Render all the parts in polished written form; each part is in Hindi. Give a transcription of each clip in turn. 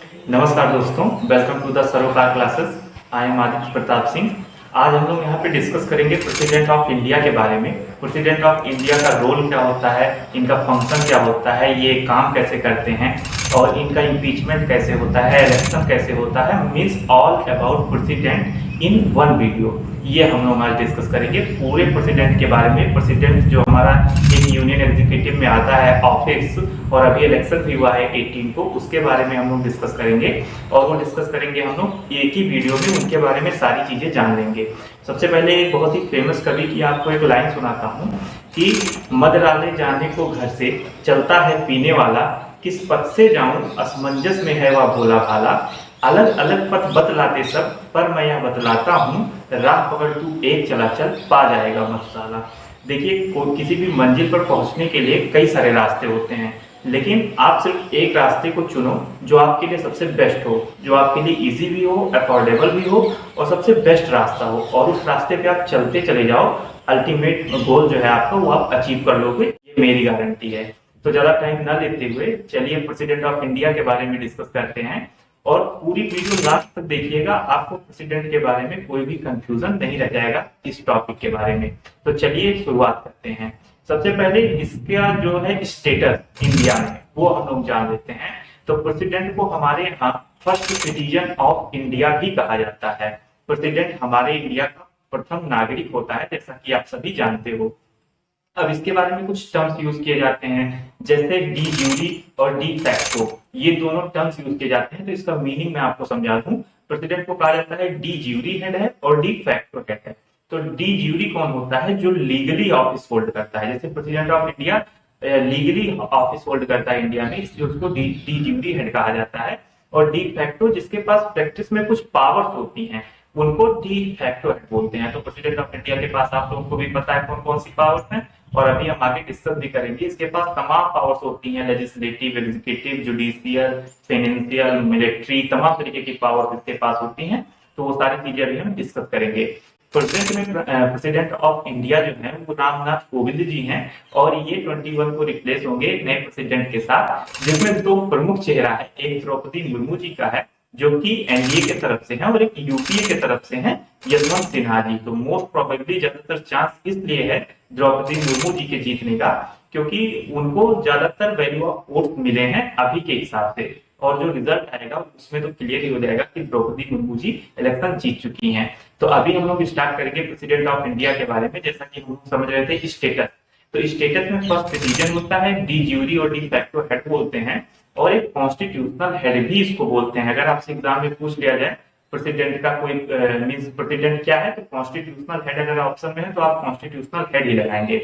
नमस्कार दोस्तों, वेलकम टू द सरोकार classes. I am Aditya Pratap Singh. आज हम लोग यहाँ पे डिस्कस करेंगे प्रेसिडेंट ऑफ इंडिया के बारे में। प्रेसिडेंट ऑफ इंडिया का रोल क्या होता है, इनका फंक्शन क्या होता है, ये काम कैसे करते हैं और इनका इम्पीचमेंट कैसे होता है, इलेक्शन कैसे होता है, means all about president in one video. ये हम लोग आज डिस्कस करेंगे पूरे प्रेसिडेंट के बारे में। प्रेसिडेंट जो हमारा एक यूनियन एग्जीक्यूटिव में आता है ऑफिस, और अभी इलेक्शन भी हुआ है 18 को, उसके बारे में हम लोग डिस्कस करेंगे। और वो डिस्कस करेंगे हम लोग एक ही वीडियो में, उनके बारे में सारी चीजें जान लेंगे। सबसे पहले एक बहुत ही फेमस कवि की आपको एक लाइन सुनाता हूँ कि मद डाले जाने को घर से चलता है पीने वाला, किस पथ से जाऊं असमंजस में है वह भोला भाला। अलग अलग पथ बतलाते सब, पर मैं यह बतलाता हूँ, राह पकड़ तू एक चला चल, पा जाएगा मधुशाला। देखिए, किसी भी मंजिल पर पहुंचने के लिए कई सारे रास्ते होते हैं, लेकिन आप सिर्फ एक रास्ते को चुनो जो आपके लिए सबसे बेस्ट हो, जो आपके लिए इजी भी हो, अफोर्डेबल भी हो और सबसे बेस्ट रास्ता हो, और उस रास्ते पे आप चलते चले जाओ। अल्टीमेट गोल जो है आपका वो आप अचीव कर लोगे, ये मेरी गारंटी है। तो ज्यादा टाइम ना लेते हुए चलिए प्रेसिडेंट ऑफ इंडिया के बारे में डिस्कस करते हैं, और पूरी वीडियो लास्ट तक देखिएगा। आपको प्रेसिडेंट के बारे में कोई भी कंफ्यूजन नहीं रह जाएगा इस टॉपिक के बारे में। तो चलिए शुरुआत करते हैं। सबसे पहले इसका जो है स्टेटस इंडिया में वो हम लोग जान लेते हैं। तो प्रेसिडेंट को हमारे यहाँ फर्स्ट सिटीजन ऑफ इंडिया भी कहा जाता है। प्रेसिडेंट हमारे इंडिया का प्रथम नागरिक होता है, जैसा कि आप सभी जानते हो। अब इसके बारे में कुछ टर्म्स यूज किए जाते हैं, जैसे डी ड्यूरी और डी फैक्टो, ये दोनों टर्म्स यूज किए जाते हैं। तो इसका मीनिंग मैं आपको समझा दूं। प्रेसिडेंट को कहा जाता है डी ज्यूरी हेड है और डी फैक्टो हेड है। तो डी ज्यूरी कौन होता है? जो लीगली ऑफिस होल्ड करता है। जैसे president of India legally office hold करता है इंडिया में, इसलिए उसको डी ज्यूरी हेड कहा जाता है। और डी फैक्टो जिसके पास प्रैक्टिस में कुछ पावर्स होती हैं, उनको डी फैक्टो हेड बोलते हैं। तो प्रेसिडेंट ऑफ इंडिया के पास आप लोगों को भी पता है कौन कौन सी पावर्स हैं, और अभी हम आगे डिस्कस भी करेंगे। इसके पास तमाम पावर्स होती हैं, legislative, executive, judicial, financial, military, तमाम तरीके की पावर्स इसके पास होती हैं। तो वो सारी चीजें अभी हम डिस्कस करेंगे। प्रेजेंट में प्रेसिडेंट ऑफ इंडिया जो है वो रामनाथ कोविंद जी हैं, और ये 21 को रिप्लेस होंगे नए प्रेसिडेंट के साथ, जिसमें दो प्रमुख चेहरा है। एक द्रौपदी मुर्मू जी का है जो कि एनडीए की तरफ से है, और एक यूपीए की तरफ से है यशवंत सिन्हा जी। तो मोस्ट प्रोबेबली ज्यादातर चांस इसलिए है द्रौपदी मुर्मू जी के जीतने का, क्योंकि उनको ज्यादातर वैल्यू ऑफ वोट मिले हैं अभी के हिसाब से, और जो रिजल्ट आएगा उसमें तो क्लियर ही हो जाएगा कि द्रौपदी मुर्मू जी इलेक्शन जीत चुकी हैं। तो अभी हम लोग स्टार्ट करेंगे प्रेसिडेंट ऑफ इंडिया के बारे में। जैसा कि हम समझ रहे थे स्टेटस, तो स्टेटस में फर्स्ट सिटीजन होता है, डी ज्यूरी और डी फैक्टो हेड बोलते हैं, और एक कॉन्स्टिट्यूशनल हेड भी इसको बोलते हैं। अगर आपसे एग्जाम में पूछ लिया जाए प्रेसिडेंट का कोई मींस प्रेसिडेंट क्या है, तो कॉन्स्टिट्यूशनल हेड अगर ऑप्शन में है तो आप कॉन्स्टिट्यूशनल हेड ही लगाएंगे।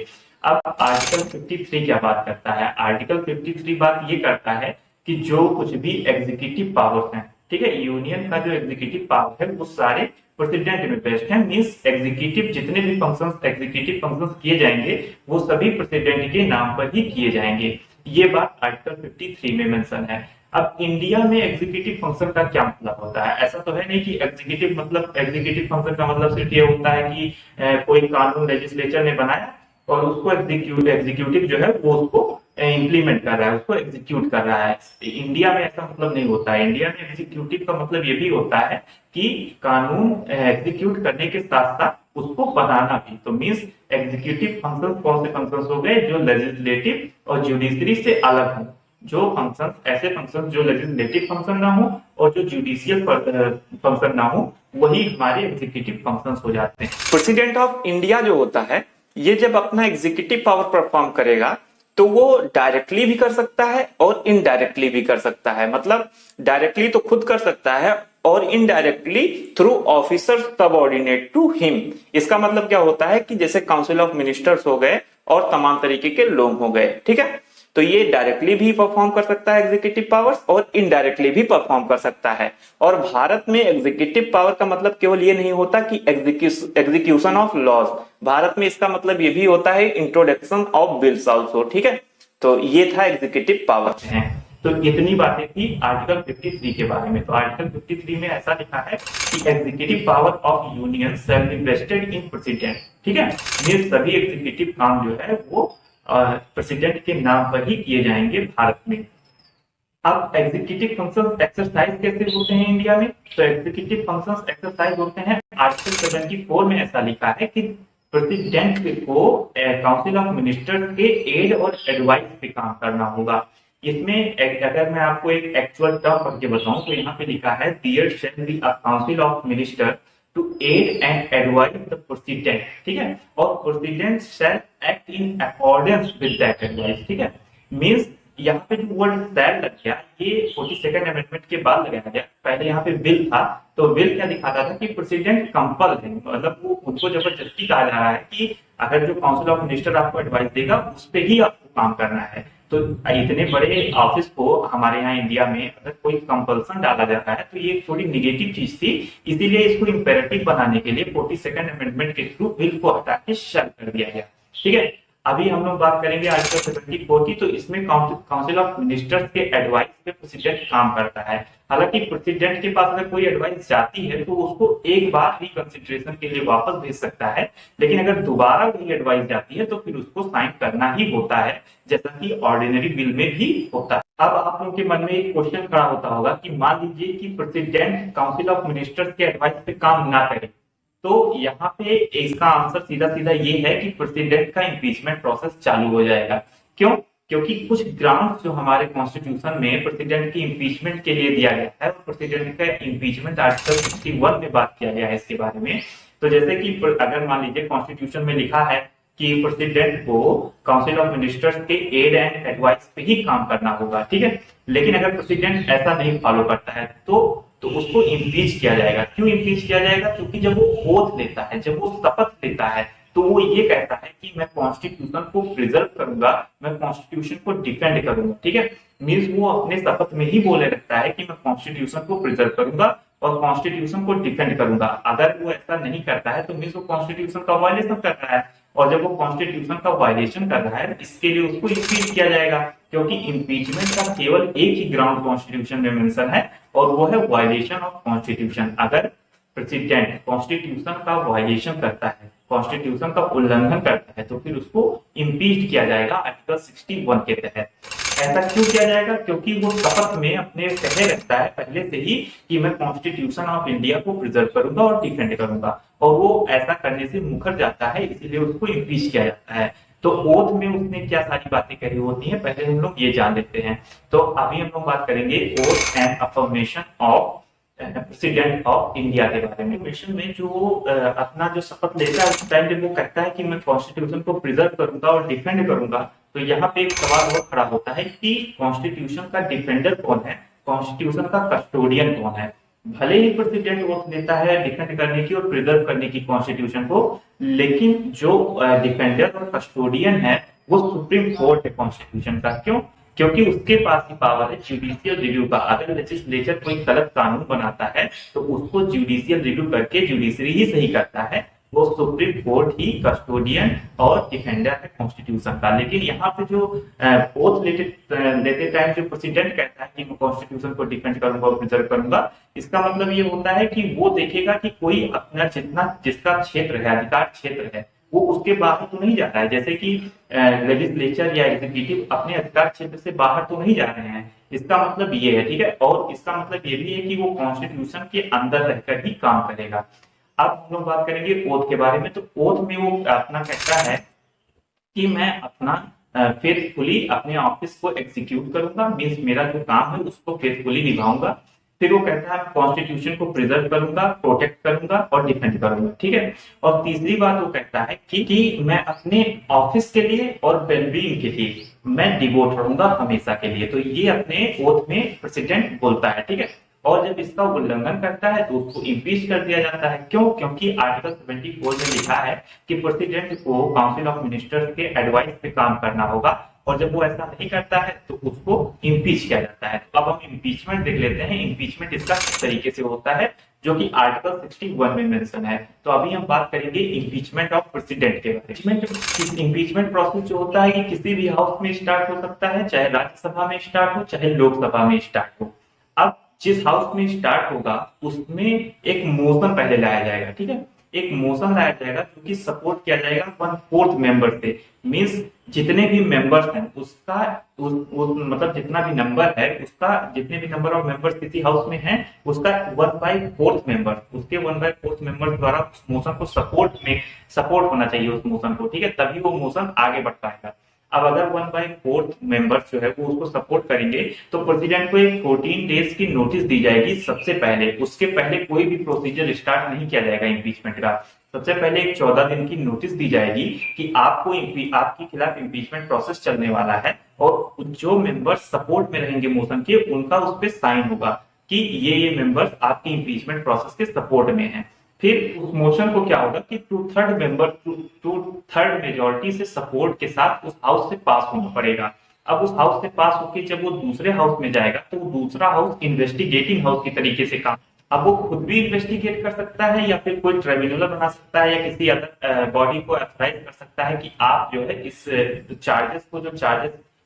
अब आर्टिकल 53 क्या बात करता है? आर्टिकल 53 बात ये करता है कि जो कुछ भी एग्जीक्यूटिव पावर्स हैं, ठीक है, यूनियन का जो एग्जीक्यूटिव पावर है वो सारे प्रेसिडेंट में बेस्ट है। मींस एग्जीक्यूटिव जितने भी फंक्शंस, एग्जीक्यूटिव फंक्शंस किए जाएंगे वो सभी प्रेसिडेंट के नाम पर ही किए जाएंगे। ये बात आर्टिकल 53 में मेंशन है। अब इंडिया में एग्जीक्यूटिव फंक्शन का क्या मतलब होता है? ऐसा तो है नहीं कि एग्जीक्यूटिव मतलब, एग्जीक्यूटिव फंक्शन का मतलब सिर्फ ये होता है कि कोई कानून लेजिस्लेचर ने बनाया और उसको एग्जीक्यूटिव जो है वो उसको इम्प्लीमेंट कर रहा है, उसको एग्जीक्यूट कर रहा है। इंडिया में ऐसा मतलब नहीं होता है। इंडिया में एग्जीक्यूटिव का मतलब ये भी होता है कि कानून एग्जीक्यूट करने के साथ साथ उसको बनाना भी। तो मींस एग्जीक्यूटिव फंक्शन कौन से फंक्शन हो गए? जो लेजिस्लेटिव और जुडिशरी से अलग हो, जो फंक्शन, ऐसे फंक्शन जो लेजिस्लेटिव फंक्शन ना हो और जो जुडिशियल फंक्शन ना हो, वही हमारे एग्जीक्यूटिव फंक्शंस हो जाते हैं। प्रेसिडेंट ऑफ इंडिया जो होता है, ये जब अपना एग्जीक्यूटिव पावर परफॉर्म करेगा तो वो डायरेक्टली भी कर सकता है और इनडायरेक्टली भी कर सकता है। मतलब डायरेक्टली तो खुद कर सकता है और indirectly through officer subordinate to him. इसका मतलब क्या होता है कि जैसे काउंसिल ऑफ मिनिस्टर्स हो गए और तमाम तरीके के लोग हो गए, ठीक है। तो ये डायरेक्टली भी परफॉर्म कर सकता है एग्जीक्यूटिव पावर्स, और इनडायरेक्टली भी परफॉर्म कर सकता है। और भारत में एग्जीक्यूटिव पावर का मतलब केवल ये नहीं होता कि एग्जीक्यूशन ऑफ लॉज, भारत में इसका मतलब ये भी होता है इंट्रोडक्शन ऑफ बिल्स आल्सो, ठीक है। तो ये था एग्जीक्यूटिव पावर है। तो इतनी बातें थी आर्टिकल 53 के बारे में। तो आर्टिकल 53 में ऐसा लिखा है कि executive power of union shall be vested in president, ठीक है। ये सभी एग्जीक्यूटिव काम जो है वो प्रेसिडेंट के नाम पर ही किए जाएंगे भारत में। अब एग्जीक्यूटिव फंक्शंस एक्सरसाइज कैसे होते हैं इंडिया में? तो एग्जीक्यूटिव फंक्शंस एक्सरसाइज होते हैं, आर्टिकल 74 में ऐसा लिखा है कि प्रेसिडेंट को काउंसिल ऑफ मिनिस्टर्स के एड और एडवाइस पे काम करना होगा। इसमें अगर मैं आपको एक एक्चुअल टर्म पढ़ के बताऊं तो यहाँ पे लिखा है there shall be a council of minister to aid and advise the president, ठीक है, और president shall act in accordance with that advice, ठीक है। मींस यहाँ पे जो वर्ड शैल लग गया ये 42nd अमेंडमेंट के बाद लगाया गया, पहले यहाँ पे विल था। तो विल क्या दिखाता था कि प्रेसिडेंट कंपल है, मतलब वो उनको जबरदस्ती कहा जा रहा है कि अगर जो काउंसिल ऑफ मिनिस्टर आपको एडवाइस देगा उस पे ही आपको काम करना है। तो इतने बड़े ऑफिस को हमारे यहाँ इंडिया में अगर कोई कंपल्सन डाला जाता है तो ये थोड़ी निगेटिव चीज थी, इसीलिए इसको इंपेरेटिव बनाने के लिए 42nd अमेंडमेंट के थ्रू विल को हटा के शैल कर दिया गया, ठीक है। अभी हम लोग बात करेंगे आर्टिकल 74 की। तो इसमें काउंसिल ऑफ मिनिस्टर्स के एडवाइस पे प्रेसिडेंट काम करता है। हालांकि प्रेसिडेंट के पास अगर कोई एडवाइस जाती है तो उसको एक बार रिकंसिडरेशन के लिए वापस भेज सकता है, लेकिन अगर दोबारा वही एडवाइस जाती है तो फिर उसको साइन करना ही होता है, जैसा कि ऑर्डिनरी बिल में भी होता है। अब आप लोगों के मन में एक क्वेश्चन खड़ा होता होगा कि मान लीजिए कि प्रेसिडेंट काउंसिल ऑफ मिनिस्टर्स के एडवाइस पे काम ना करे, तो यहाँ पे इसका आंसर सीधा सीधा ये है कि प्रेसिडेंट का इम्पीचमेंट प्रोसेस चालू हो जाएगा। क्यों? क्योंकि कुछ ग्राउंड्स जो हमारे कॉन्स्टिट्यूशन में प्रेसिडेंट की इम्पीचमेंट के लिए दिया गया है, प्रेसिडेंट का इम्पीचमेंट आर्टिकल 61 में बात किया गया है इसके बारे में। तो जैसे कि अगर मान लीजिए कॉन्स्टिट्यूशन में लिखा है कि प्रेसिडेंट को काउंसिल ऑफ मिनिस्टर्स के एड एंड एडवाइस पे ही काम करना होगा, ठीक है, लेकिन अगर प्रेसिडेंट ऐसा नहीं फॉलो करता है तो उसको इम्पीच किया जाएगा। क्यों इम्पीच किया जाएगा? क्योंकि जब वो ओथ लेता है, जब वो शपथ लेता है, तो वो ये कहता है कि मैं कॉन्स्टिट्यूशन को प्रिजर्व करूंगा, मैं कॉन्स्टिट्यूशन को डिफेंड करूंगा, ठीक है। मीन्स वो अपने शपथ में ही बोले रखता है कि मैं कॉन्स्टिट्यूशन को प्रिजर्व करूंगा और कॉन्स्टिट्यूशन को डिफेंड करूंगा। अगर वो ऐसा नहीं करता है तो मीन्स वो कॉन्स्टिट्यूशन का वायलेशन कर रहा है, और जब वो कॉन्स्टिट्यूशन का वायलेशन कर रहा है इसके लिए उसको इम्पीच किया जाएगा, क्योंकि इम्पीचमेंट का केवल एक ही ग्राउंड कॉन्स्टिट्यूशन में मेंशन है और वो है वायलेशन ऑफ कॉन्स्टिट्यूशन। अगर प्रेसिडेंट कॉन्स्टिट्यूशन का वायलेशन करता है, कॉन्स्टिट्यूशन का उल्लंघन करता है, तो फिर उसको इम्पीच किया जाएगा आर्टिकल 61 के तहत। ऐसा क्यों किया जाएगा? क्योंकि वो शपथ में अपने कहे रखता है पहले से ही कि मैं कॉन्स्टिट्यूशन ऑफ इंडिया को प्रिजर्व करूंगा और डिफेंड करूंगा, और वो ऐसा करने से मुकर जाता है, इसीलिए उसको इम्पीच किया जाता है। तो ओथ में उसने क्या सारी बातें कही होती हैं, पहले हम लोग ये जान लेते हैं। तो अभी हम लोग बात करेंगे oath and affirmation of president of India के बारे में। मिशन में जो अपना जो शपथ लेता है उस टाइम जब वो कहता है कि मैं कॉन्स्टिट्यूशन को प्रिजर्व करूंगा और डिफेंड करूंगा, तो यहाँ पे एक सवाल और खड़ा होता है कि कॉन्स्टिट्यूशन का डिफेंडर कौन है, कॉन्स्टिट्यूशन का कस्टोडियन कौन है। भले ही प्रेसिडेंट वोट देता है डिफेंड करने की और प्रिजर्व करने की कॉन्स्टिट्यूशन को, लेकिन जो डिफेंडर और कस्टोडियन है वो सुप्रीम कोर्ट है कॉन्स्टिट्यूशन का। क्यों? क्योंकि उसके पास ही पावर है जुडिशियल रिव्यू का। अगर लेजिस्लेचर कोई गलत कानून बनाता है तो उसको जुडिशियल रिव्यू करके जुडिशरी ही सही करता है, वो सुप्रीम कोर्ट ही कस्टोडियन और डिफेंडर है कॉन्स्टिट्यूशन का। लेकिन यहाँ पे जो ओथ लेते टाइम जो प्रेसिडेंट कहता है कि मैं कॉन्स्टिट्यूशन को डिफेंड करूंगा और प्रिजर्व करूंगा, इसका मतलब ये होता है कि वो देखेगा कि कोई अपना जिसका क्षेत्र है, अधिकार क्षेत्र है, वो उसके बाहर तो नहीं जा रहा है। जैसे कि लेजिस्लेचर या एग्जीक्यूटिव अपने अधिकार क्षेत्र से बाहर तो नहीं जा रहे हैं, इसका मतलब ये है, ठीक है। और इसका मतलब ये भी है कि वो कॉन्स्टिट्यूशन के अंदर रहकर ही काम करेगा। अब हम लोग बात करेंगे ओथ के बारे में। तो ओथ में वो अपना कहता है कि मैं अपना फेथफुली अपने ऑफिस को एग्जीक्यूट करूंगा, मीन्स मेरा जो काम है उसको फेथफुली निभाऊंगा। फिर वो कहता है कॉन्स्टिट्यूशन को प्रिजर्व करूंगा, प्रोटेक्ट करूंगा और डिफेंड करूंगा, ठीक है। और तीसरी बात वो कहता है कि मैं अपने ऑफिस के लिए और वेलबींग के लिए मैं डिवोट रहूंगा हमेशा के लिए। तो ये अपने ओथ में प्रेसिडेंट बोलता है, ठीक है। और जब इसका उल्लंघन करता है तो उसको इम्पीच कर दिया जाता है। क्यों? क्योंकि आर्टिकल 74 में लिखा है कि प्रेसिडेंट को काउंसिल ऑफ मिनिस्टर्स के एडवाइस पे काम करना होगा, और जब वो ऐसा नहीं करता है तो उसको इम्पीच किया जाता है। अब हम इम्पीचमेंट देख लेते हैं, इम्पीचमेंट इसका किस तरीके से होता है, जो कि आर्टिकल 61 में मेंशन है। तो अभी हम बात करेंगे इम्पीचमेंट ऑफ प्रेसिडेंट के बारे में। इम्पीचमेंट प्रोसेस जो होता है कि किसी भी हाउस में स्टार्ट हो सकता है, चाहे राज्यसभा में स्टार्ट हो चाहे लोकसभा में स्टार्ट हो। अब जिस हाउस में स्टार्ट होगा उसमें एक मोशन पहले लाया जाएगा, ठीक है। एक मोशन लाया जाएगा जो कि सपोर्ट किया जाएगा 1/4 मेंबर से। मींस जितने भी मेंबर्स हैं उसका मतलब जितना भी नंबर है उसका, जितने भी नंबर ऑफ मेंबर्स किसी हाउस में हैं उसका 1/4 मेंबर, उसके 1/4 मेंबर द्वारा उस मोशन को सपोर्ट होना चाहिए उस मोशन को, ठीक है, तभी वो मोशन आगे बढ़ पाएगा। अब अगर 1/4 मेंबर्स जो है वो उसको सपोर्ट करेंगे तो प्रेसिडेंट को एक 14 डेज की नोटिस दी जाएगी सबसे पहले। उसके पहले कोई भी प्रोसीजर स्टार्ट नहीं किया जाएगा इम्पीचमेंट का। सबसे पहले एक 14 दिन की नोटिस दी जाएगी कि आपके खिलाफ इम्पीचमेंट प्रोसेस चलने वाला है, और जो मेंबर्स सपोर्ट में रहेंगे मोशन के उनका उस पर साइन होगा कि ये मेंबर्स आपकी इम्पीचमेंट प्रोसेस के सपोर्ट में हैं। फिर उस मोशन को क्या होगा कि 2/3 मेजोरिटी से सपोर्ट के साथ उस हाउस से पास होना पड़ेगा। अब उस हाउस से पास होकर जब वो दूसरे हाउस में जाएगा तो दूसरा हाउस इन्वेस्टिगेटिंग हाउस की तरीके से काम, अब वो खुद भी इन्वेस्टिगेट कर सकता है या फिर कोई ट्रिब्यूनल बना सकता है या किसी अदर बॉडी को ऑथराइज कर सकता है कि आप जो है इस जो चार्जेस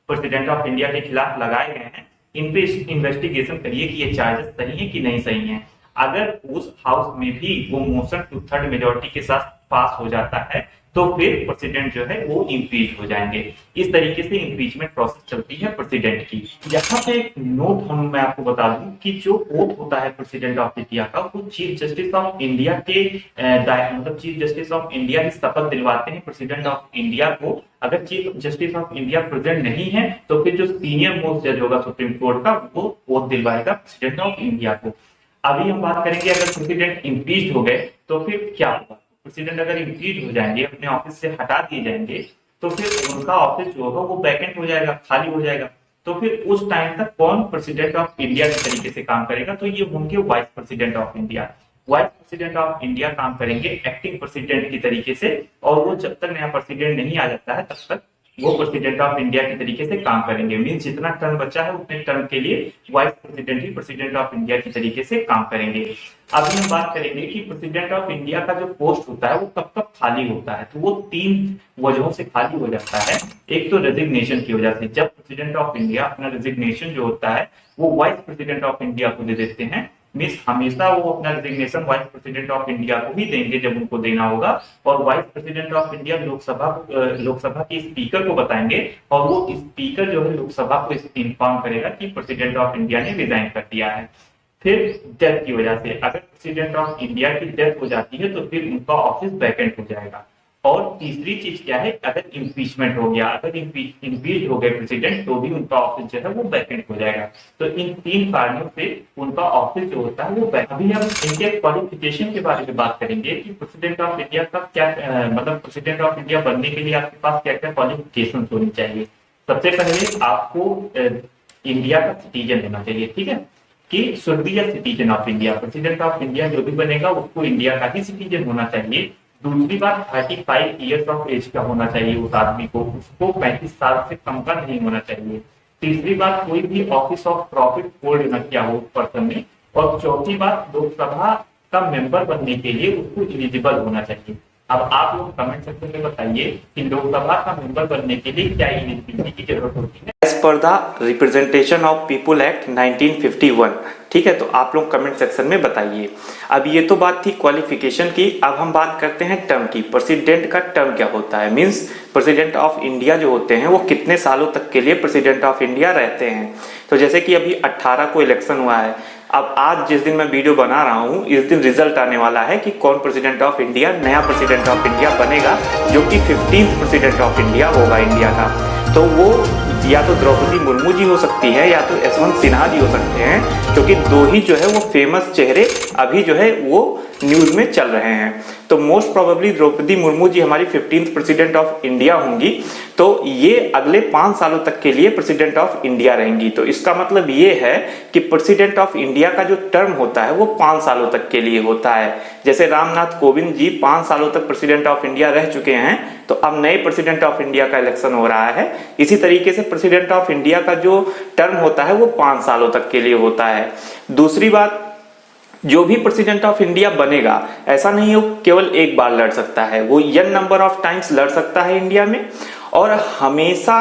प्रेसिडेंट ऑफ इंडिया के खिलाफ लगाए गए हैं इन पे इन्वेस्टिगेशन करिए कि ये चार्जेस सही है कि नहीं सही है। अगर उस हाउस में भी वो मोशन 2/3 मेजोरिटी के साथ पास हो जाता है तो फिर प्रेसिडेंट जो है वो इम्पीच हो जाएंगे। इस तरीके से इम्पीचमेंट प्रोसेस चलती है प्रेसिडेंट की। यहाँ पे एक नोट मैं आपको बता दूं कि जो ओथ होता है प्रेसिडेंट ऑफ इंडिया का वो चीफ जस्टिस ऑफ इंडिया के मतलब चीफ जस्टिस ऑफ इंडिया की शपथ दिलवाते हैं प्रेसिडेंट ऑफ इंडिया को। अगर chief justice of India present नहीं है तो फिर जो सीनियर मोस्ट जज होगा सुप्रीम कोर्ट का वो ओथ दिलवाएगा प्रेसिडेंट ऑफ इंडिया को। अभी हम बात करेंगे अगर प्रेसिडेंट इम्पीच हो गए तो फिर क्या होगा। प्रेसिडेंट अगर इम्पीच हो जाएंगे, अपने ऑफिस से हटा दिए जाएंगे, तो फिर उनका ऑफिस जो होगा वो वैकेंट हो जाएगा, खाली हो जाएगा। तो फिर उस टाइम तक कौन प्रेसिडेंट ऑफ इंडिया के तरीके से काम करेगा, तो ये होंगे vice president of India. Vice president of India काम करेंगे एक्टिंग प्रेसिडेंट की तरीके से, और वो जब तक नया प्रेसिडेंट नहीं आ जाता है तब तक वो प्रेसिडेंट ऑफ इंडिया के तरीके से काम करेंगे। मींस जितना टर्म बचा है उतने टर्म के लिए vice president he president of India के तरीके से काम करेंगे। अभी हम बात करेंगे कि प्रेसिडेंट ऑफ इंडिया का जो पोस्ट होता है वो कब कब खाली होता है। तो वो 3 वजहों से खाली हो जाता है। एक तो रेजिग्नेशन की वजह से, जब प्रेसिडेंट ऑफ इंडिया अपना रेजिग्नेशन जो होता है वो वाइस प्रेसिडेंट ऑफ इंडिया को दे देते हैं। मीन्स हमेशा वो अपना resignation vice president of India को ही देंगे जब उनको देना होगा, और vice president of India Lok Sabha के स्पीकर को बताएंगे, और वो स्पीकर जो है लोकसभा को इन्फॉर्म करेगा कि प्रेसिडेंट ऑफ इंडिया ने रिजाइन कर दिया है। फिर डेथ की वजह से, अगर प्रेसिडेंट ऑफ इंडिया की डेथ हो जाती है तो फिर उनका ऑफिस वैकेंट हो जाएगा। और तीसरी चीज क्या है, अगर इम्पीचमेंट हो गया, अगर इम्पीच हो गए प्रेसिडेंट तो भी उनका ऑफिस जो है वो वैकेंट हो जाएगा। तो इन 3 कारणों से उनका ऑफिस जो होता है वो वैकेंट। अभी हम इनके क्वालिफिकेशन के बारे में बात करेंगे कि प्रेसिडेंट ऑफ इंडिया का क्या मतलब प्रेसिडेंट ऑफ इंडिया बनने के लिए आपके पास क्या क्या क्वालिफिकेशन होनी चाहिए। सबसे पहले आपको इंडिया का सिटीजन होना चाहिए, ठीक है, कि should be a citizen of India. President of India जो भी बनेगा उसको इंडिया का ही सिटीजन होना चाहिए। दूसरी बात 35 ईयर्स ऑफ एज का होना चाहिए उस आदमी को, उसको 35 साल से कम का नहीं होना चाहिए। तीसरी बात, कोई भी ऑफिस ऑफ प्रॉफिट होल्ड न किया हो उस पर्सन ने। और चौथी बात, लोकसभा का मेंबर बनने के लिए उसको एलिजिबल होना चाहिए। अब आप लोग कमेंट सेक्शन में बताइए कि लोकसभा का मेंबर बनने के लिए क्या एलिजिबिलिटी की जरूरत होती है as per the representation of people act 1951। ठीक है, तो आप लोग कमेंट सेक्शन में बताइए। अब ये तो बात थी क्वालिफिकेशन की। अब हम बात करते हैं टर्म की। प्रेसिडेंट का टर्म क्या होता है, मींस प्रेसिडेंट ऑफ इंडिया जो होते हैं वो कितने सालों तक के लिए प्रेसिडेंट ऑफ इंडिया रहते हैं। तो जैसे कि अभी 18 को इलेक्शन हुआ है। अब आज जिस दिन मैं वीडियो बना रहा हूँ इस दिन रिजल्ट आने वाला है कि कौन प्रेसिडेंट ऑफ इंडिया, नया प्रेसिडेंट ऑफ इंडिया बनेगा, जो कि 15th प्रेसिडेंट ऑफ इंडिया होगा इंडिया का। तो वो या तो द्रौपदी मुर्मू जी हो सकती है या तो यशवंत सिन्हा जी हो सकते हैं, क्योंकि 2 ही जो है वो फेमस चेहरे अभी जो है वो न्यूज में चल रहे हैं। तो मोस्ट प्रोबेबली द्रौपदी मुर्मू जी हमारी 15th प्रेसिडेंट ऑफ इंडिया होंगी। तो ये अगले 5 सालों तक के लिए प्रेसिडेंट ऑफ इंडिया रहेंगी। तो इसका मतलब ये है कि प्रेसिडेंट ऑफ इंडिया का जो टर्म होता है वो 5 सालों तक के लिए होता है। जैसे रामनाथ कोविंद जी 5 सालों तक प्रेसिडेंट ऑफ इंडिया रह चुके हैं, तो अब नए प्रेसिडेंट ऑफ इंडिया का इलेक्शन हो रहा है। इसी तरीके से प्रेसिडेंट ऑफ इंडिया का जो टर्म होता है वो 5 सालों तक के लिए होता है। दूसरी बात, जो भी प्रेसिडेंट ऑफ इंडिया बनेगा ऐसा नहीं हो केवल एक बार लड़ सकता है, वो n नंबर ऑफ टाइम्स लड़ सकता है इंडिया में, और हमेशा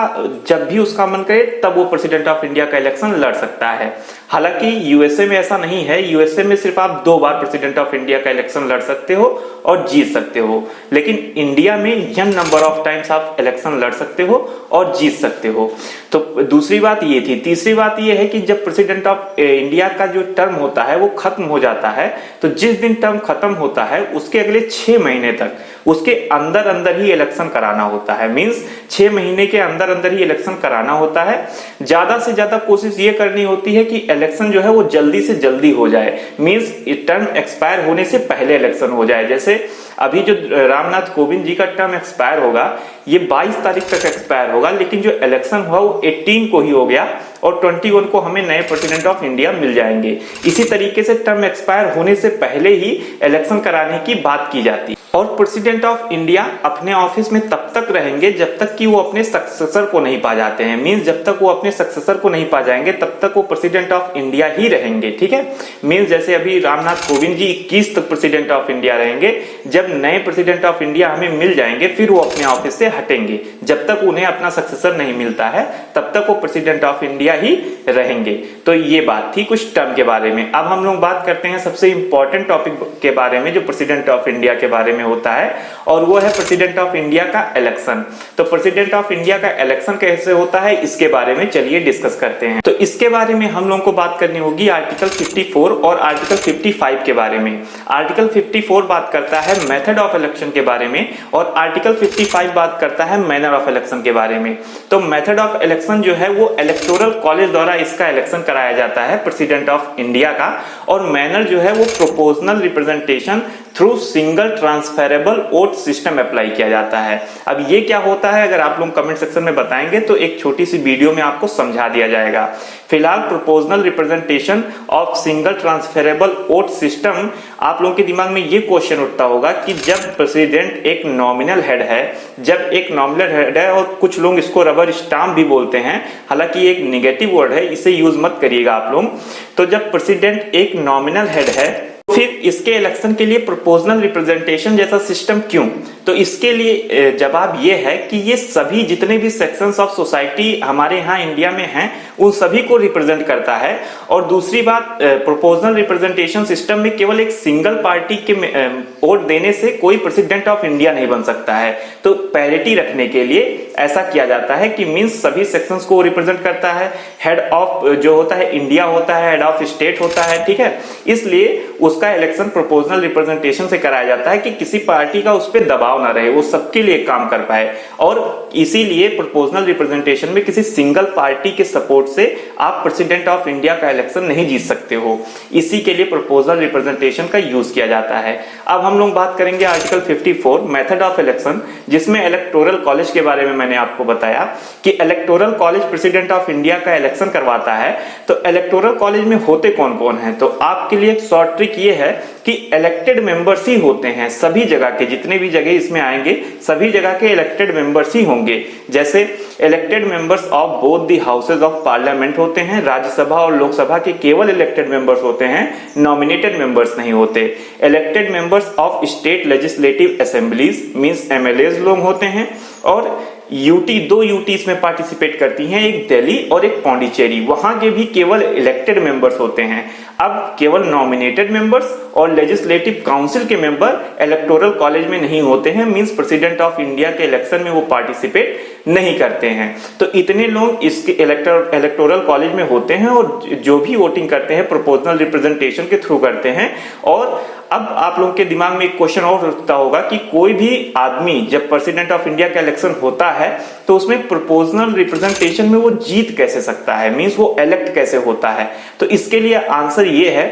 जब भी उसका मन करे तब वो प्रेसिडेंट ऑफ इंडिया का इलेक्शन लड़ सकता है। हालांकि यूएसए में ऐसा नहीं है, यूएसए में सिर्फ आप 2 बार प्रेसिडेंट ऑफ इंडिया का इलेक्शन लड़ सकते हो और जीत सकते हो, लेकिन इंडिया में n नंबर ऑफ टाइम्स आप इलेक्शन लड़ सकते हो और जीत सकते हो। तो दूसरी बात ये थी। तीसरी बात ये है कि जब प्रेसिडेंट ऑफ इंडिया का जो टर्म होता है वो खत्म हो जाता है, तो जिस दिन टर्म खत्म होता है उसके अगले 6 महीने तक उसके अंदर अंदर ही इलेक्शन कराना होता है। मींस 6 महीने के अंदर अंदर ही इलेक्शन कराना होता है। ज्यादा से ज्यादा कोशिश ये करनी होती है कि इलेक्शन जो है वो जल्दी से जल्दी हो जाए, मींस टर्म एक्सपायर होने से पहले इलेक्शन हो जाए। जैसे अभी जो रामनाथ कोविंद जी का टर्म एक्सपायर होगा ये 22 तारीख तक एक्सपायर होगा, लेकिन जो इलेक्शन हुआ वो 18 को ही हो गया और 21 को हमें नए प्रेसिडेंट ऑफ इंडिया मिल जाएंगे। इसी तरीके से टर्म एक्सपायर होने से पहले ही इलेक्शन कराने की बात की जाती है। और प्रेसिडेंट ऑफ इंडिया अपने ऑफिस में तब तक रहेंगे जब तक कि वो अपने सक्सेसर को नहीं पा जाते हैं। मींस जब तक वो अपने सक्सेसर को नहीं पा जाएंगे तब तक वो प्रेसिडेंट ऑफ इंडिया ही रहेंगे। ठीक है, मींस जैसे अभी रामनाथ कोविंद जी 21 तक प्रेसिडेंट ऑफ इंडिया रहेंगे। जब नए प्रेसिडेंट ऑफ इंडिया हमें मिल जाएंगे फिर वो अपने ऑफिस से हटेंगे। जब तक उन्हें अपना सक्सेसर नहीं मिलता है तब तक वो प्रेसिडेंट ऑफ इंडिया ही रहेंगे। तो ये बात थी कुछ टर्म के बारे में। अब हम लोग बात करते हैं सबसे इंपॉर्टेंट टॉपिक के बारे में जो प्रेसिडेंट ऑफ इंडिया के बारे में होता है, और वो है प्रेसिडेंट ऑफ इंडिया का इलेक्शन। तो प्रेसिडेंट ऑफ इंडिया का इलेक्शन कैसे होता है इसके बारे में चलिए डिस्कस करते हैं। तो इसके बारे में हम लोगों को बात करनी होगी आर्टिकल 54 और आर्टिकल 55 के बारे में। आर्टिकल 54 बात करता है मेथड ऑफ इलेक्शन के बारे में और आर्टिकल 55 बात करता है मैनर ऑफ इलेक्शन के बारे में। तो मेथड ऑफ इलेक्शन जो है वो इलेक्टोरल कॉलेज द्वारा इसका इलेक्शन कराया जाता है प्रेसिडेंट ऑफ इंडिया का, और मैनर जो है वो proportional representation through single transferable vote system apply किया जाता है। अब ये क्या होता है अगर आप लोग कमेंट सेक्शन में बताएंगे तो एक छोटी सी वीडियो में आपको समझा दिया जाएगा। फिलहाल proportional representation of single transferable vote system, आप लोगों के दिमाग में ये क्वेश्चन उठता होगा कि जब प्रेसिडेंट एक नॉमिनल हेड है, जब एक नॉमिनल हेड है, और कुछ लोग इसको रबर स्टाम्प भी बोलते हैं, हालांकि एक नेगेटिव वर्ड है, इसे यूज मत करिएगा आप लोग। तो जब प्रेसिडेंट एक नॉमिनल हेड है फिर इसके इलेक्शन के लिए प्रोपोर्शनल रिप्रेजेंटेशन जैसा सिस्टम क्यों? तो इसके लिए जवाब ये है कि ये सभी जितने भी सेक्शंस ऑफ सोसाइटी हमारे यहाँ इंडिया में हैं उन सभी को रिप्रेजेंट करता है। और दूसरी बात, प्रोपोर्शनल रिप्रेजेंटेशन सिस्टम में केवल एक सिंगल पार्टी के वोट देने से कोई प्रेसिडेंट ऑफ इंडिया नहीं बन सकता है। तो पैरिटी रखने के लिए ऐसा किया जाता है कि मींस सभी सेक्शंस को रिप्रेजेंट करता है। हेड ऑफ जो होता है इंडिया होता है, हेड ऑफ स्टेट होता है, ठीक है। इसलिए उसका इलेक्शन प्रोपोर्शनल रिप्रेजेंटेशन से कराया जाता है कि किसी पार्टी का उस पर दबाव ना रहे, वो सबके लिए काम कर पाए। और इसीलिए प्रोपोर्शनल रिप्रेजेंटेशन में किसी सिंगल पार्टी के सपोर्ट से आप प्रेसिडेंट ऑफ इंडिया का इलेक्शन नहीं जीत सकते हो। इसी के लिए प्रोपोर्शनल रिप्रेजेंटेशन का यूज किया जाता है। अब हम लोग बात करेंगे आर्टिकल 54 मेथड ऑफ इलेक्शन, जिसमें इलेक्टोरल कॉलेज के बारे में मैंने आपको बताया कि electoral college president of India का इलेक्शन करवाता है। तो इलेक्टोरल कॉलेज में होते कौन कौन हैं? तो आपके लिए एक शॉर्ट ट्रिक ये है कि इलेक्टेड मेंबर्स ही होते हैं सभी जगह के, जितने भी जगह इसमें आएंगे सभी जगह के इलेक्टेड मेंबर्स ही होंगे। जैसे elected members of both the houses of parliament होते हैं, राज्यसभा और लोकसभा के केवल इलेक्टेड मेंबर्स होते हैं, नॉमिनेटेड मेंबर्स नहीं होते। Elected members of state legislative assemblies means MLAs लोग होते हैं। और यूटी, 2 यूटी इसमें पार्टिसिपेट करती हैं, एक दिल्ली और एक पौंडीचेरी, वहां के भी केवल इलेक्टेड मेंबर्स होते हैं। अब केवल नॉमिनेटेड मेंबर्स और लेजिस्लेटिव काउंसिल के मेंबर इलेक्टोरल कॉलेज में नहीं होते हैं, मींस प्रेसिडेंट ऑफ इंडिया के इलेक्शन में वो पार्टिसिपेट नहीं करते हैं। तो इतने लोग इसके इलेक्टोरल कॉलेज में होते हैं और जो भी वोटिंग करते हैं प्रोपोर्शनल रिप्रेजेंटेशन के थ्रू करते हैं। और अब आप लोगों के दिमाग में एक क्वेश्चन और उठता होगा कि कोई भी आदमी जब प्रेसिडेंट ऑफ इंडिया का इलेक्शन होता है तो उसमें प्रोपोर्शनल रिप्रेजेंटेशन में वो जीत कैसे सकता है, मींस वो इलेक्ट कैसे होता है? तो इसके लिए आंसर ये है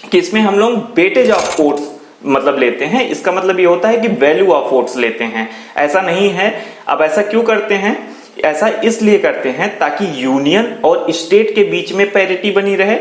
कि इसमें हम लोग वेटेज ऑफ वोट्स मतलब लेते हैं। इसका मतलब ये होता है कि वैल्यू ऑफ वोट्स लेते हैं, ऐसा नहीं है। अब ऐसा क्यों करते हैं? ऐसा इसलिए करते हैं ताकि यूनियन और स्टेट के बीच में पैरिटी बनी रहे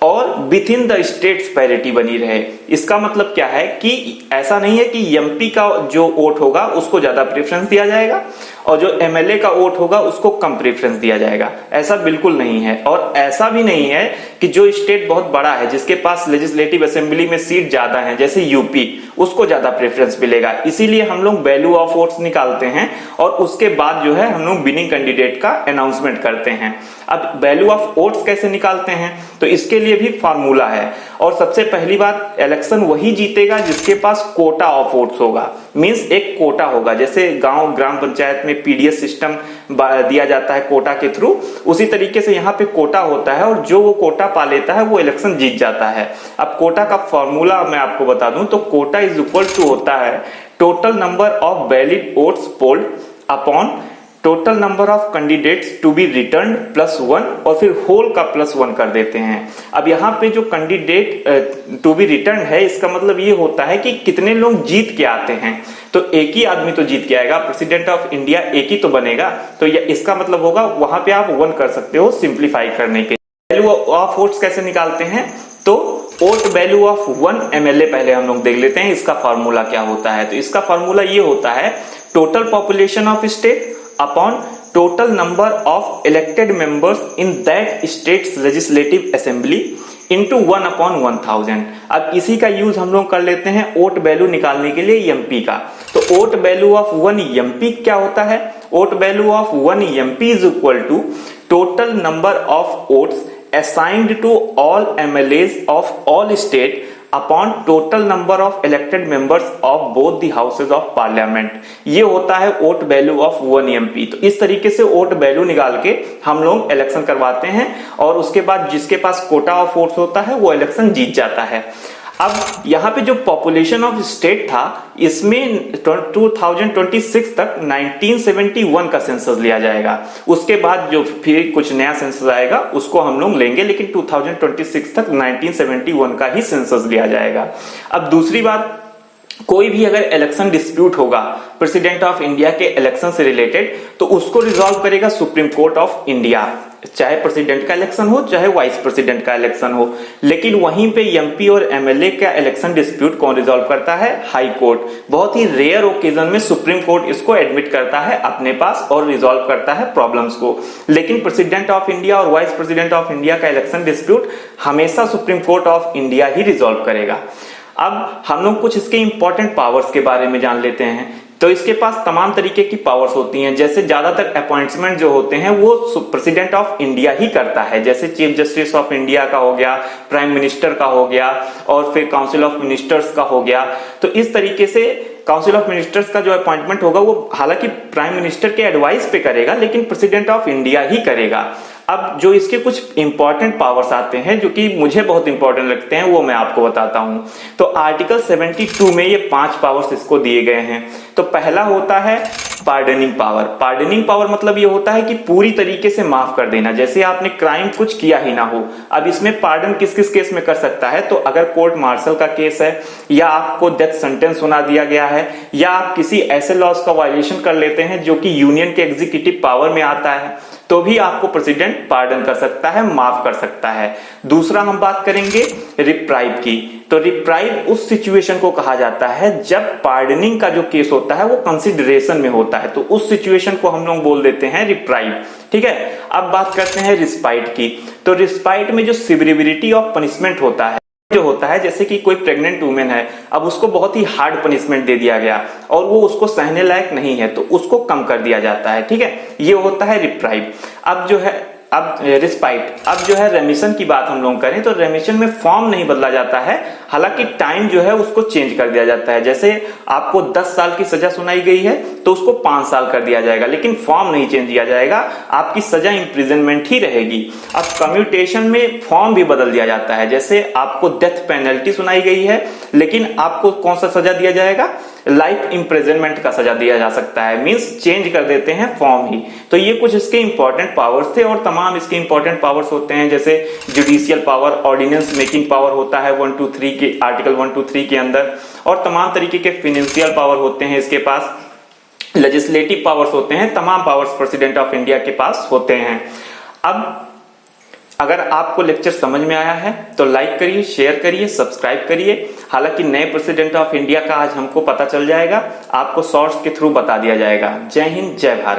और with in the states parity बनी रहे। इसका मतलब क्या है कि ऐसा नहीं है कि एमपी का जो वोट होगा उसको ज्यादा प्रेफरेंस दिया जाएगा और जो एमएलए का वोट होगा उसको कम प्रेफरेंस दिया जाएगा, ऐसा बिल्कुल नहीं है। और ऐसा भी नहीं है कि जो स्टेट बहुत बड़ा है, जिसके पास लेजिस्लेटिव असेंबली में सीट ज्यादा है, जैसे यूपी, उसको ज्यादा प्रेफरेंस मिलेगा। इसीलिए हम लोग वैल्यू ऑफ वोट्स निकालते हैं और उसके बाद जो है हम लोग विनिंग कैंडिडेट का अनाउंसमेंट करते हैं। अब वैल्यू ऑफ वोट्स कैसे निकालते हैं? तो इसके लिए भी फार्मूला है। और सबसे पहली बात, इलेक्शन वही जीतेगा जिसके पास कोटा ऑफ वोट्स होगा, मींस एक कोटा होगा। जैसे गांव ग्राम पंचायत में पीडीएस सिस्टम दिया जाता है कोटा के थ्रू, उसी तरीके से यहाँ पे कोटा होता है और जो वो कोटा पा लेता है वो इलेक्शन जीत जाता है। अब कोटा का फॉर्मूला मैं आपको बता दूं तो कोटा इज इक्वल टू होता है total number of valid votes polled upon total number of candidates to be return plus 1 और फिर होल का प्लस 1 कर देते हैं। अब यहाँ पे जो कैंडिडेट टू बी रिटर्न है, इसका मतलब ये होता है कि कितने लोग जीत के आते हैं। तो एक ही आदमी तो जीत के आएगा, प्रेसिडेंट ऑफ इंडिया एक ही तो बनेगा, तो इसका मतलब होगा वहां पे आप 1 कर सकते हो सिंप्लीफाई करने के। वैल्यू ऑफ वोट्स कैसे निकालते हैं, तो वोट वैल्यू ऑफ 1 एमएलए पहले हम लोग देख लेते हैं इसका फार्मूला क्या होता है। तो इसका फार्मूला ये होता है total population of state upon total number of elected members in that states legislative assembly into 1 upon 1000। अब इसी का यूज हम लोग कर लेते हैं वोट वैल्यू निकालने के लिए एमपी का। तो वोट वैल्यू ऑफ 1 एमपी क्या होता है, vote value of 1 MP is equal to total number of votes assigned to all MLAs of all state upon total number of elected members of both the houses of parliament. ये होता है वोट वैल्यू ऑफ 1 एमपी। तो इस तरीके से वोट वैल्यू निकाल के हम लोग इलेक्शन करवाते हैं और उसके बाद जिसके पास कोटा ऑफ वोट्स होता है वो इलेक्शन जीत जाता है। अब यहाँ पे जो पॉपुलेशन ऑफ स्टेट था, इसमें 2026 तक 1971 का सेंसस लिया जाएगा। उसके बाद जो फिर कुछ नया सेंसस आएगा उसको हम लोग लेंगे, लेकिन 2026 तक 1971 का ही सेंसस लिया जाएगा। अब दूसरी बात, कोई भी अगर इलेक्शन डिस्प्यूट होगा प्रेसिडेंट ऑफ इंडिया के इलेक्शन से रिलेटेड, तो उसको रिजॉल्व करेगा सुप्रीम कोर्ट ऑफ इंडिया, चाहे प्रेसिडेंट का इलेक्शन हो चाहे वाइस प्रेसिडेंट का इलेक्शन हो। लेकिन वहीं पे एमपी और एमएलए का इलेक्शन डिस्प्यूट कौन रिजॉल्व करता है, हाई कोर्ट। बहुत ही रेयर ओकेजन में सुप्रीम कोर्ट इसको एडमिट करता है अपने पास और रिजॉल्व करता है प्रॉब्लम्स को। लेकिन प्रेसिडेंट ऑफ इंडिया और वाइस प्रेसिडेंट ऑफ इंडिया का इलेक्शन डिस्प्यूट हमेशा supreme court of India he resolve करेगा। अब हम लोग कुछ इसके इंपॉर्टेंट पावर्स के बारे में जान लेते हैं। तो इसके पास तमाम तरीके की पावर्स होती हैं। जैसे ज्यादातर अपॉइंटमेंट जो होते हैं वो प्रेसिडेंट ऑफ इंडिया ही करता है, जैसे चीफ जस्टिस ऑफ इंडिया का हो गया, प्राइम मिनिस्टर का हो गया और फिर काउंसिल ऑफ मिनिस्टर्स का हो गया। तो इस तरीके से काउंसिल ऑफ मिनिस्टर्स का जो अपॉइंटमेंट होगा वो हालांकि प्राइम मिनिस्टर के एडवाइस पे करेगा, लेकिन प्रेसिडेंट ऑफ इंडिया ही करेगा। अब जो इसके कुछ इंपॉर्टेंट पावर्स आते हैं जो कि मुझे बहुत इंपॉर्टेंट लगते हैं वो मैं आपको बताता हूं। तो आर्टिकल 72 में ये 5 पावर्स इसको दिए गए हैं। तो पहला होता है पार्डनिंग पावर। पार्डनिंग पावर मतलब ये होता है कि पूरी तरीके से माफ कर देना, जैसे आपने क्राइम कुछ किया ही ना हो। अब इसमें पार्डन किस किस केस में कर सकता है, तो अगर कोर्ट मार्शल का केस है, या आपको डेथ सेंटेंस सुना दिया गया है, या आप किसी ऐसे लॉज का वायलेशन कर लेते हैं जो कि यूनियन के एग्जीक्यूटिव पावर में आता है, तो भी आपको प्रेसिडेंट पार्डन कर सकता है, माफ कर सकता है। दूसरा हम बात करेंगे रिप्राइव की। तो रिप्राइव उस सिचुएशन को कहा जाता है जब पार्डनिंग का जो केस होता है वो कंसिडरेशन में होता है, तो उस सिचुएशन को हम लोग बोल देते हैं रिप्राइव। ठीक है, अब बात करते हैं रिस्पाइट की। तो रिस्पाइट में जो सिवियरिटी ऑफ पनिशमेंट होता है, जो होता है जैसे कि कोई प्रेग्नेंट वुमेन है, अब उसको बहुत ही हार्ड पनिशमेंट दे दिया गया और वो उसको सहने लायक नहीं है, तो उसको कम कर दिया जाता है। ठीक है, ये होता है रिप्राइव। अब जो है रिस्पाइट। अब जो है रेमिशन की बात हम लोग करें तो रेमिशन में फॉर्म नहीं बदला जाता है, हालांकि टाइम जो है उसको चेंज कर दिया जाता है। जैसे आपको 10 साल की सजा सुनाई गई है तो उसको 5 साल कर दिया जाएगा, लेकिन फॉर्म नहीं चेंज किया जाएगा, आपकी सजा इंप्रिजनमेंट ही रहेगी। अब कम्यूटेशन में फॉर्म भी बदल दिया जाता है, जैसे आपको डेथ पेनल्टी सुनाई गई है लेकिन आपको कौन सा सजा दिया जाएगा, लाइफ इंप्रिजनमेंट का सजा दिया जा सकता है, मींस चेंज कर देते हैं फॉर्म ही। तो ये कुछ इसके इंपॉर्टेंट पावर्स थे और तमाम इसके इंपॉर्टेंट पावर्स होते हैं, जैसे judicial power, ordinance making power होता है 1, 2, 3 के आर्टिकल 1, 2, 3 के अंदर, और तमाम तरीके के फाइनेंशियल पावर होते हैं इसके पास, लेजिस्लेटिव पावर्स होते हैं, तमाम पावर्स प्रेसिडेंट ऑफ इंडिया के पास होते हैं। अब अगर आपको लेक्चर समझ में आया है तो लाइक करिए, शेयर करिए, सब्सक्राइब करिए। हालांकि नए प्रेसिडेंट ऑफ इंडिया का आज हमको पता चल जाएगा, आपको शॉर्ट्स के थ्रू बता दिया जाएगा। जय हिंद, जय भारत।